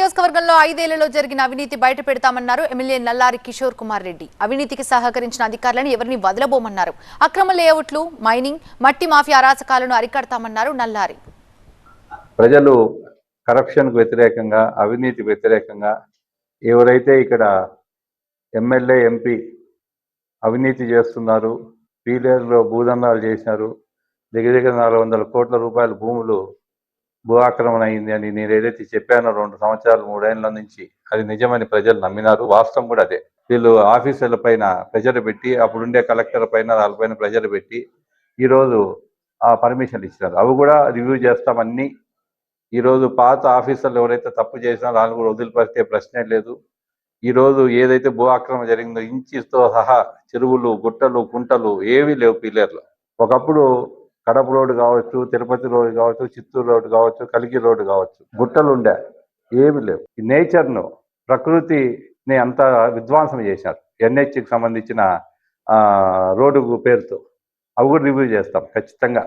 నియోజకవర్గంలో 5 ఏళ్లలో జరిగిన అవినీతి బయట పెడతామన్నారు ఎమ్మెల్యే నల్లారి కిషోర్ కుమార్ రెడ్డి. అవినీతికి సహకరించిన అధికారులను ఎవరిని వదలబోమన్నారు. అక్రమ లేఅవుట్లు, మైనింగ్, మట్టి మాఫియా అరాచకాలను అరికడతామన్నారు నల్లారి. ప్రజలు కరప్షన్కు వ్యతిరేకంగా, అవినీతి వ్యతిరేకంగా ఎవరైతే ఇక్కడ ఎమ్మెల్యే, ఎంపీ అవినీతి చేస్తున్నారు, పీలేరులో భూదందాలు చేశారు, దగ్గర 400 కోట్ల రూపాయల భూములు భూ ఆక్రమణ అయింది అని నేను ఏదైతే చెప్పానో 2 సంవత్సరాలు 3 ఏళ్ల నుంచి అది నిజమని ప్రజలు నమ్మినారు. వాస్తవం కూడా అదే. వీళ్ళు ఆఫీసర్ల పైన ప్రెజర్ పెట్టి, అప్పుడుండే కలెక్టర్ పైన వాళ్ళపైన ప్రెజర్ పెట్టి ఈరోజు ఆ పర్మిషన్లు ఇచ్చినారు. అవి కూడా రివ్యూ చేస్తామన్నీ. ఈరోజు పాత ఆఫీసర్లు ఎవరైతే తప్పు చేసినారో వాళ్ళు కూడా వదిలిపెట్టే ప్రశ్నే లేదు. ఈరోజు ఏదైతే భూ ఆక్రమణ జరిగిందో ఇంచుతో సహా చెరువులు, గుట్టలు, కుంటలు ఏవీ లేవు పీలేరులో. ఒకప్పుడు కడప రోడ్డు కావచ్చు, తిరుపతి రోడ్డు కావచ్చు, చిత్తూరు రోడ్డు కావచ్చు, కలికి రోడ్డు కావచ్చు, గుట్టలు ఉండే ఏమి లేవు. ఈ నేచర్ను, ప్రకృతిని అంతా విధ్వంసం చేశారు ఎన్హెచ్కి సంబంధించిన రోడ్డు పేరుతో. అవి కూడా రివ్యూ చేస్తాం ఖచ్చితంగా.